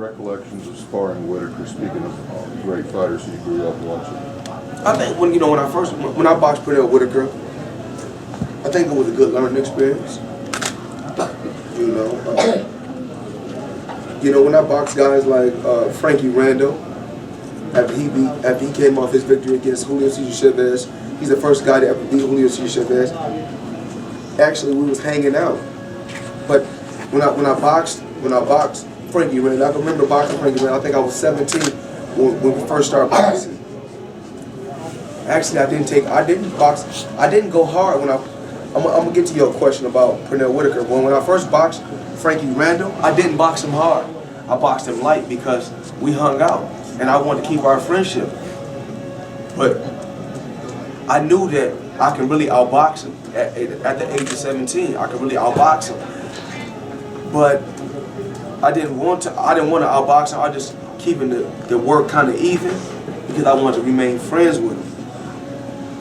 recollections of sparring Whitaker, speaking of great fighters you grew up watching? I think when I boxed Pernell Whitaker, I think it was a good learning experience. When I boxed guys like Frankie Randall, after he came off his victory against Julio Cesar Chavez, he's the first guy to ever beat Julio Cesar Chavez. Actually, we was hanging out, but when I boxed Frankie Randall, I can remember boxing Frankie Randall. I think I was 17 when we first started boxing. Actually, I didn't go hard when I'm gonna get to your question about Pernell Whitaker. When I first boxed Frankie Randall, I didn't box him hard. I boxed him light because we hung out and I wanted to keep our friendship. But I knew that I can really outbox him at the age of 17. I could really outbox him. But I didn't want to outbox him. I was just keeping the work kind of even because I wanted to remain friends with him.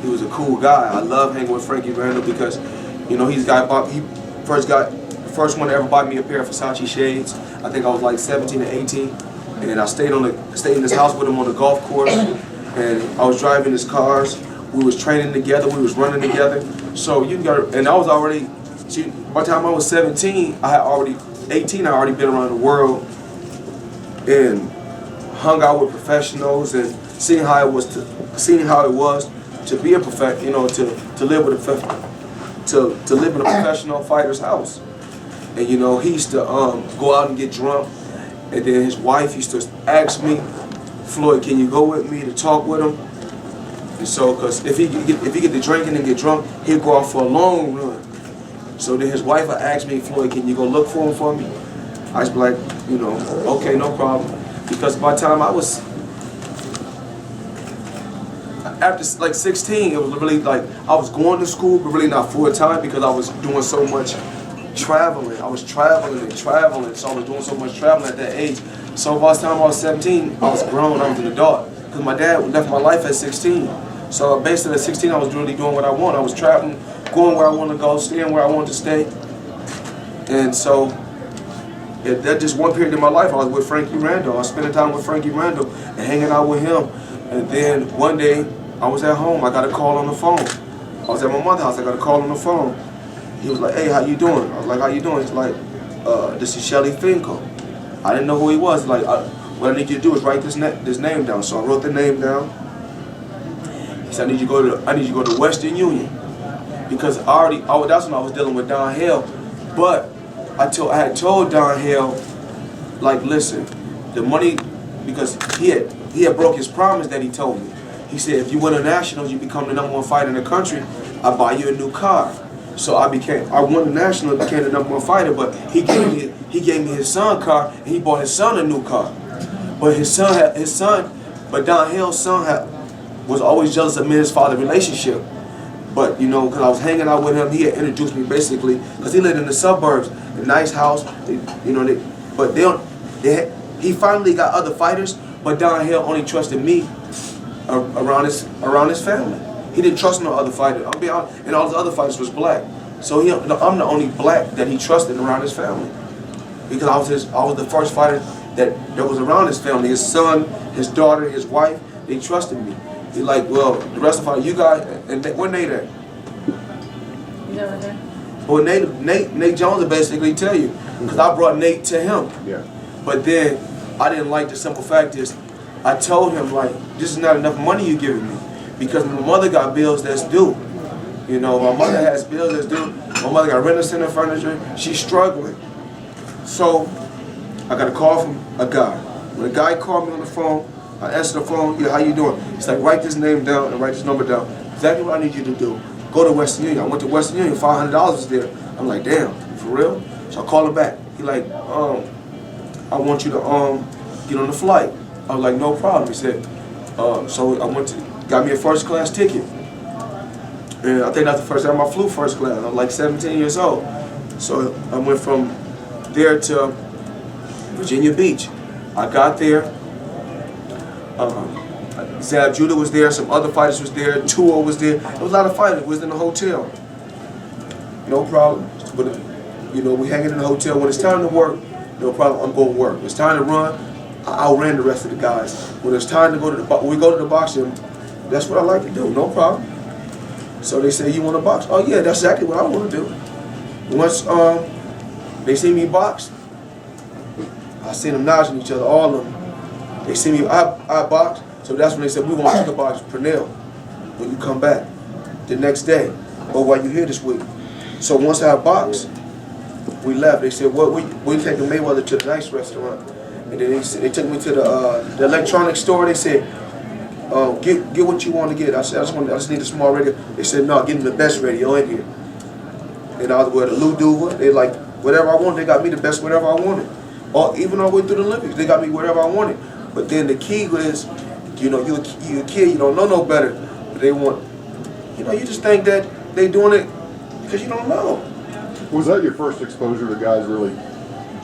He was a cool guy. I love hanging with Frankie Randall because, he first one to ever buy me a pair of Versace shades. I think I was like 17 or 18, and I stayed in his house with him on the golf course, and I was driving his cars. We was training together. We was running together. So and I was already. See, by the time I was 17, I already been around the world and hung out with professionals and seeing how it was to be a to live with to live in a professional fighter's house. And he used to go out and get drunk, and then his wife used to ask me, Floyd, can you go with me to talk with him? And so, because if he get to drinking and get drunk, he'd go out for a long run. So then his wife would ask me, Floyd, can you go look for him for me? I was like, okay, no problem. Because by the time I was after like 16, it was really like I was going to school, but really not full time because I was doing so much traveling. I was traveling and traveling, so I was doing so much traveling at that age. So by the time I was 17, I was grown, I was an adult. Because my dad left my life at 16. So basically at 16, I was really doing what I wanted. I was traveling, going where I wanted to go, staying where I wanted to stay. And so that just one period in my life, I was with Frankie Randall. I was spending time with Frankie Randall and hanging out with him. And then one day, I was at home, I got a call on the phone. I was at my mother's house, I got a call on the phone. He was like, hey, how you doing? I was like, how you doing? He's like, this is Shelly Finkel. I didn't know who he was. Like, what I need you to do is write this name down. So I wrote the name down. He said, I need you to go to Western Union. Because that's when I was dealing with Don Hale. But I had told Don Hale, like, listen, the money, because he had broke his promise that he told me. He said, if you win the nationals, you become the #1 fighter in the country, I'll buy you a new car. So I won the national, became the #1 fighter, but he gave me his son's car, and he bought his son a new car. But but Don Hale's son was always jealous of me and his father's relationship. But because I was hanging out with him, he had introduced me basically, because he lived in the suburbs, a nice house. He finally got other fighters, but Don Hale only trusted me around his family. He didn't trust no other fighter. I'll be honest, and all the other fighters was black. So I'm the only black that he trusted around his family, because I was the first fighter that was around his family. His son, his daughter, his wife, they trusted me. He's like, well, the rest of the fighters, you guys, and where Nate at? Never there. Well, Nate Jones will basically tell you, because I brought Nate to him. Yeah. But then I didn't like the simple fact is, I told him, like, this is not enough money you're giving me, because my mother got bills that's due. My mother has bills that's due. My mother got rental center furniture. She's struggling. So I got a call from a guy. When a guy called me on the phone, I answered the phone. Yeah, how you doing? He's like, write this name down and write this number down. Exactly what I need you to do. Go to Western Union. I went to Western Union. $500 was there. I'm like, damn, for real? So I called him back. He like, I want you to get on the flight. I was like, no problem. He said, so I got me a first class ticket. And I think that's the first time I flew first class. I was like 17 years old. So I went from there to Virginia Beach. I got there. Zab Judah was there. Some other fighters was there. Tua was there. There was a lot of fighters. We was in the hotel. No problem. But we hanging in the hotel. When it's time to work, no problem, I'm going to work. It's time to run, I outran the rest of the guys. When it's time to go to when we go to the boxing, that's what I like to do, no problem. So they say, you want to box? Oh yeah, that's exactly what I want to do. Once they see me box, I see them nudging each other, all of them. They see me, I box, so that's when they said, we want you to box Pernell when you come back the next day, or while you're here this week. So once I boxed, we left. They said, well, we taking Mayweather to the nice restaurant. And then they took me to the electronics store. They said, get what you want to get. I said, I just need a small radio. They said, no, give me the best radio in here. And I was with the Luduva. They like, whatever I wanted, they got me the best whatever I wanted. Or even all the way through the Olympics, they got me whatever I wanted. But then the key is, you know, you a kid, you don't know no better. But they want, you know, you just think that they doing it because you don't know. Was that your first exposure to guys really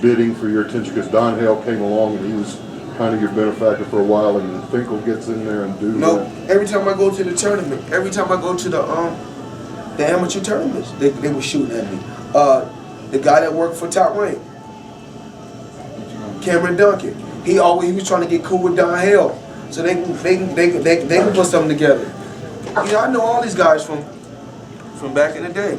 bidding for your attention? Because Don Hale came along and he was kind of your benefactor for a while, and Finkel gets in there and do No, that. every time I go to the tournament, every time I go to the amateur tournaments, they were shooting at me. The guy that worked for Top Rank, Cameron Duncan, he was trying to get cool with Don Hale, so they can put something together. You know, I know all these guys from back in the day.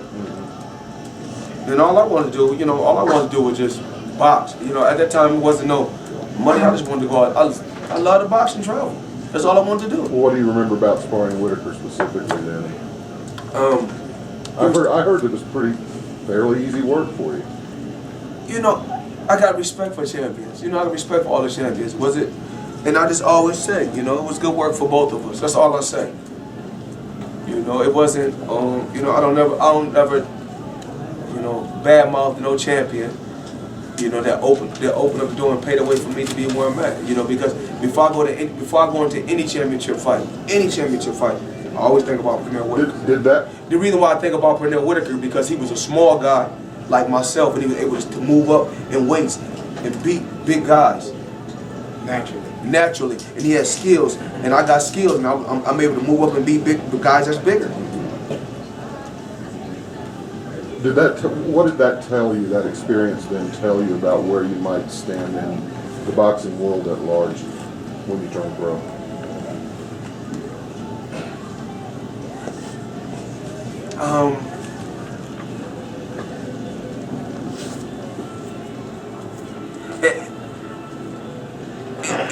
And all I wanted to do, you know, was just box. You know, at that time it wasn't no money. I just wanted to go out. I love to box and travel. That's all I wanted to do. Well, what do you remember about sparring Whitaker specifically then? I heard that it was fairly easy work for you. You know, I got respect for champions. You know, I got respect for all the champions. Was it? And I just always say, you know, it was good work for both of us. That's all I say. You know, it wasn't. You know, I don't ever. You know, badmouth no champion. You know, that open up the door and pay the way for me to be where I'm at. You know, because before I go into any championship fight, I always think about Pernell Whitaker. Did that? The reason why I think about Pernell Whitaker because he was a small guy like myself, and he was able to move up in weights and beat big guys naturally, and he has skills, and I got skills, and I'm able to move up and beat big guys that's bigger. What did that tell you, that experience then tell you about where you might stand in the boxing world at large when you turn pro?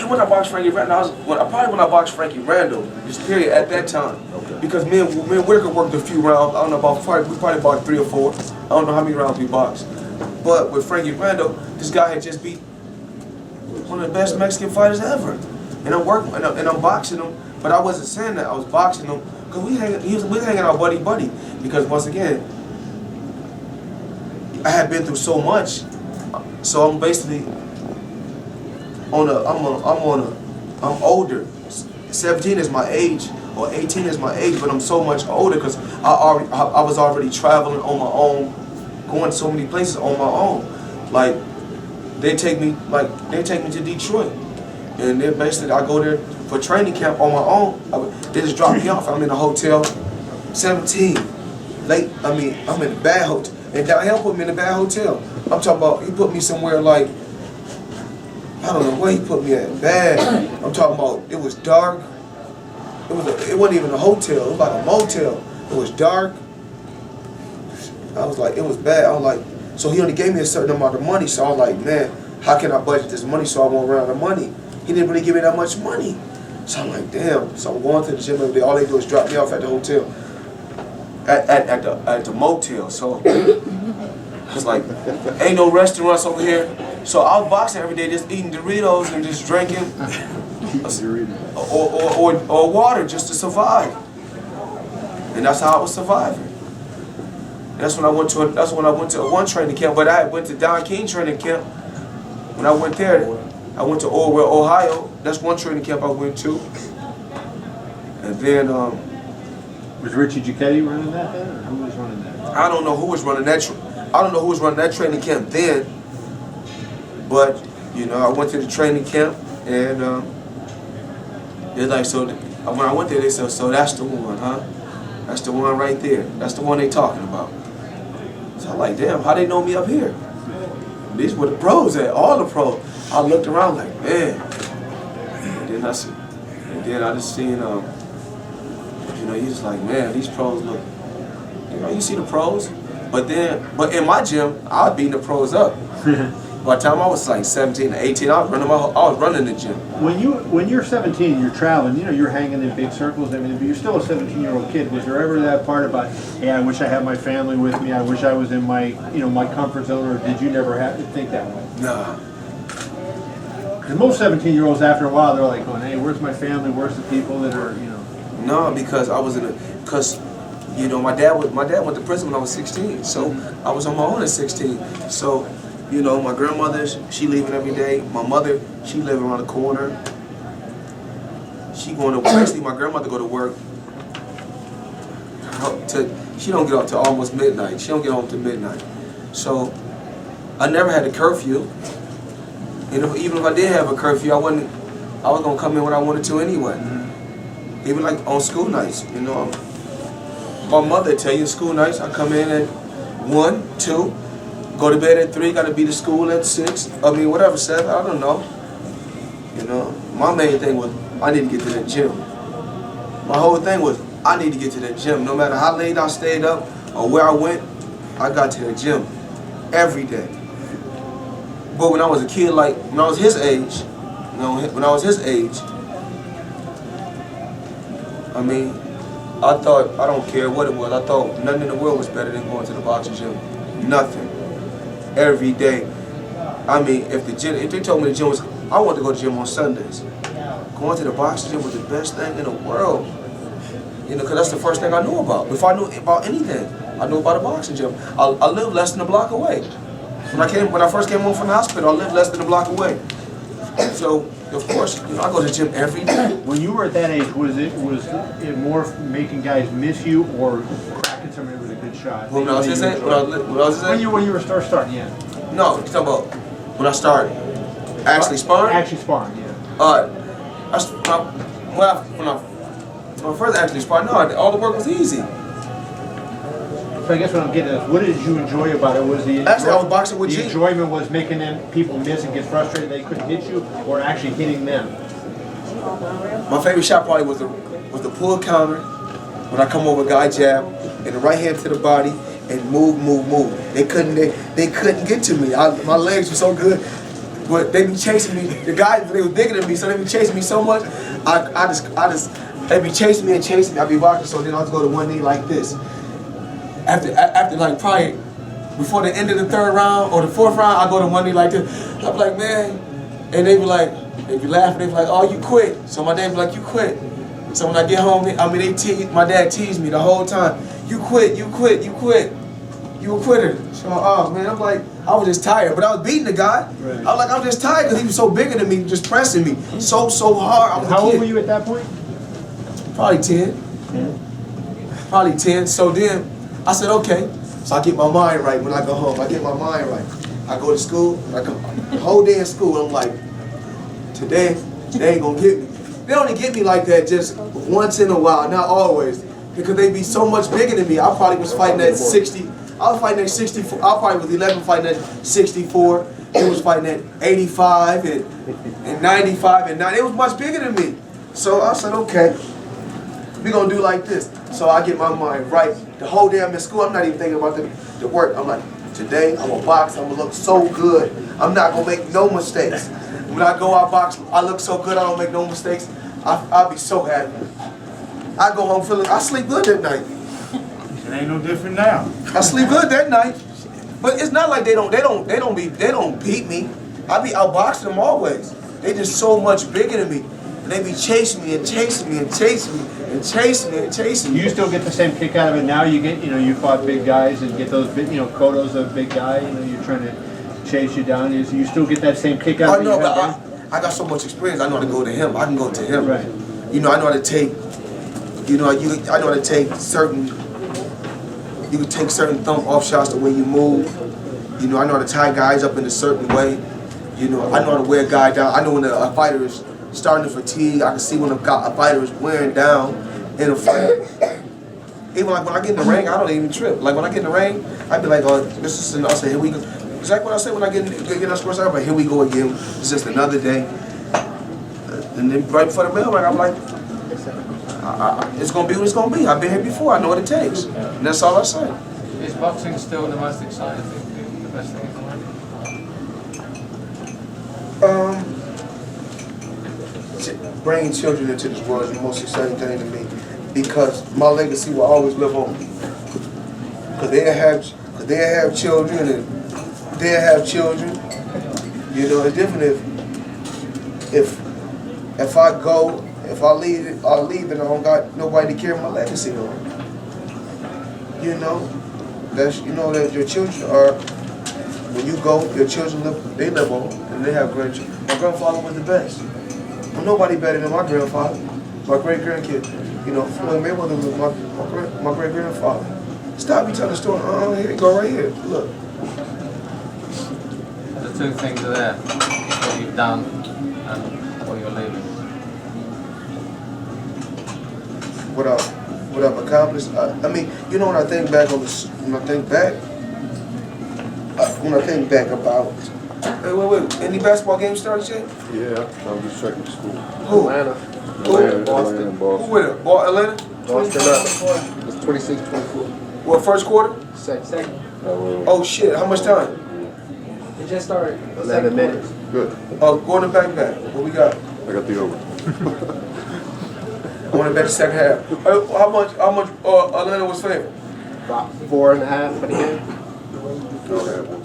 When I boxed Frankie Randall, when I boxed Frankie Randall, just period at that time. Okay. Because me and Whitaker worked a few rounds. I don't know we probably boxed 3 or 4. I don't know how many rounds we boxed. But with Frankie Randall, this guy had just beat one of the best Mexican fighters ever. And I'm boxing him, but I wasn't saying that. I was boxing him because we hanging out buddy. Because once again, I had been through so much, so I'm basically I'm older. 17 is my age, or 18 is my age, but I'm so much older because I was already traveling on my own, going so many places on my own. Like they take me to Detroit, and then basically I go there for training camp on my own. They just drop me off. I'm in a hotel, 17. I'm in a bad hotel, and Don Hale put me in a bad hotel. I'm talking about he put me somewhere like, I don't know where he put me at. Bad. I'm talking about it was dark. It wasn't even a hotel. It was like a motel. It was dark. I was like, it was bad. I was like, so he only gave me a certain amount of money. So I was like, man, how can I budget this money so I won't run out of money? He didn't really give me that much money. So I'm like, damn. So I'm going to the gym every day. All they do is drop me off at the hotel, at the motel. So it's like, ain't no restaurants over here. So I was boxing every day, just eating Doritos and just drinking or water just to survive. And that's how I was surviving. That's when I went to one training camp, but I went to Don King training camp. When I went there, I went to Orwell, Ohio. That's one training camp I went to. And then was Richie Giacchetti running that then, or who was running that? I don't know who was running that. I don't know who was running that training camp then. But you know, I went to the training camp, and they're like, so when I went there, they said, so that's the one, huh? That's the one right there. That's the one they talking about. So I'm like, damn, how they know me up here? these were the pros at, all the pros. I looked around like, man. And then I just seen, you know, you just like, man, these pros look, you know, you see the pros. But in my gym, I was beating the pros up. By the time I was like 17 or 18, I was running the gym. When you're 17 and you're traveling, you know, you're hanging in big circles and everything, but you're still a 17-year-old kid. Was there ever that part about, hey, I wish I had my family with me, I wish I was in my, you know, my comfort zone, or did you never have to think that way? Nah. Because most 17-year-olds, after a while, they're like going, hey, where's my family, where's the people that are, you know? No, because I was because, you know, my dad went to prison when I was 16, so I was on my own at 16. So, you know, my grandmother, she leaving every day. My mother, she live around the corner. She going to work. Actually, my grandmother go to work. She don't get up till almost midnight. She don't get home till midnight. So I never had a curfew. You know, even if I did have a curfew, I was gonna come in when I wanted to anyway. Even like on school nights, you know. My mother tell you school nights, I come in at 1, 2. Go to bed at 3, gotta be to school at 6. I mean, whatever, 7, I don't know. You know, my main thing was I need to get to the gym. My whole thing was I need to get to the gym. No matter how late I stayed up or where I went, I got to the gym every day. But when I was a kid, like when I was his age, I mean, I thought, I don't care what it was, I thought nothing in the world was better than going to the boxing gym. Nothing. Every day. I mean, if they told me the gym was, I wanted to go to the gym on Sundays. Going to the boxing gym was the best thing in the world. You know, because that's the first thing I knew about. Before I knew about anything, I knew about a boxing gym. I lived less than a block away. When I first came home from the hospital, I lived less than a block away. So, of course, you know, I go to the gym every day. When you were at that age, was it more making guys miss you or cracking somebody with a good shot? When I was his age? When you were starting, yeah. No, you're talking about when I started actually sparring? Actually sparring, yeah. When I first actually sparred, no, all the work was easy. So I guess what I'm getting at is, what did you enjoy about it? Was the Actually, I was boxing with the G. enjoyment was making them people miss and get frustrated they couldn't hit you, or actually hitting them? My favorite shot probably was the pull counter. When I come over, guy jab, and the right hand to the body, and move. They couldn't get to me. My legs were so good, but they be chasing me. The guys, they were bigger than me, so they be chasing me so much. They be chasing me. I'd be boxing, so then I'd go to one knee like this. After like probably before the end of the 3rd round or the 4th round, I go to one knee like this. I'd be like, man, and they be laughing. They be like, oh, you quit. So my dad be like, you quit. So when I get home, my dad teased me the whole time. You quit. You a quitter. So, oh man, I'm like, I was just tired, but I was beating the guy. Right. I was just tired because he was so bigger than me, just pressing me so hard. I was How old were you at that point? Probably 10. Probably 10. So then I said, okay. So I get my mind right when I go home. I get my mind right. I go to school. I come the whole day in school. I'm like, today they ain't gonna get me. They only get me like that just once in a while, not always, because they be so much bigger than me. I probably was fighting at 60. I was fighting at 64. I probably was 11 fighting at 64. They was fighting at 85 and 95 and 90. It was much bigger than me. So I said, okay, we gonna do like this. So I get my mind right. The whole day I'm in school, I'm not even thinking about the work. I'm like, today I'm gonna box. I'm gonna look so good. I'm not gonna make no mistakes. When I go out box, I look so good. I don't make no mistakes. I'll be so happy. I go home feeling. I sleep good that night. It ain't no different now. I sleep good that night. But it's not like they don't beat me. I be outboxing them always. They just so much bigger than me. And they be chasing me and chasing me and chasing me and chasing me and chasing Do me. you still get the same kick out of it now? You get, you fought big guys and get those big, Cotto's a big guy. You're trying to chase you down. You still get that same kick out of it? I know, but I got so much experience. I know how to go to him. I can go to him. Right. I know how to take. I know how to take certain. You can take certain thump off shots the way you move. I know how to tie guys up in a certain way. I know how to wear a guy down. I know when a fighter is starting to fatigue. I can see when a fighter is wearing down in a fight. Even like when I get in the ring, I don't even trip. Like when I get in the ring, I be like, oh, this is. I say, here we go. exactly what I said when I get on sports. I'm like, here we go again. It's just another day. And then right before the mailbag, I'm like, it's gonna be what it's gonna be. I've been here before. I know what it takes, and that's all I say. Is boxing still the most exciting thing, the best thing in the world? Bringing children into this world is the most exciting thing to me because my legacy will always live on. Because they have children and they have children. You know, it's different if I go, if I leave and I don't got nobody to carry my legacy on. You know, that your children are. When you go, your children live on, and they have grandchildren. My grandfather was the best. Well, nobody better than my grandfather, my great-grandkid. You know, Floyd Mayweather was my great-grandfather. Stop me telling the story. Here you go, right here. Look. The two things are there, what you've done and what you're leaving. What I've accomplished. I mean, you know, when I think back about. Hey, wait. Any basketball games started yet? Yeah, I was just checking school. Who? Atlanta, Boston. and Who Boston. with it? Atlanta? Boston up. It's 26-24. What, first quarter? Second. Oh shit! How much time? It just started. 11 minutes. Good. Oh, going to back. What we got? I got the over. I want to bet the second half. How much? Atlanta was favored? About 4.5 for the game. Okay, well,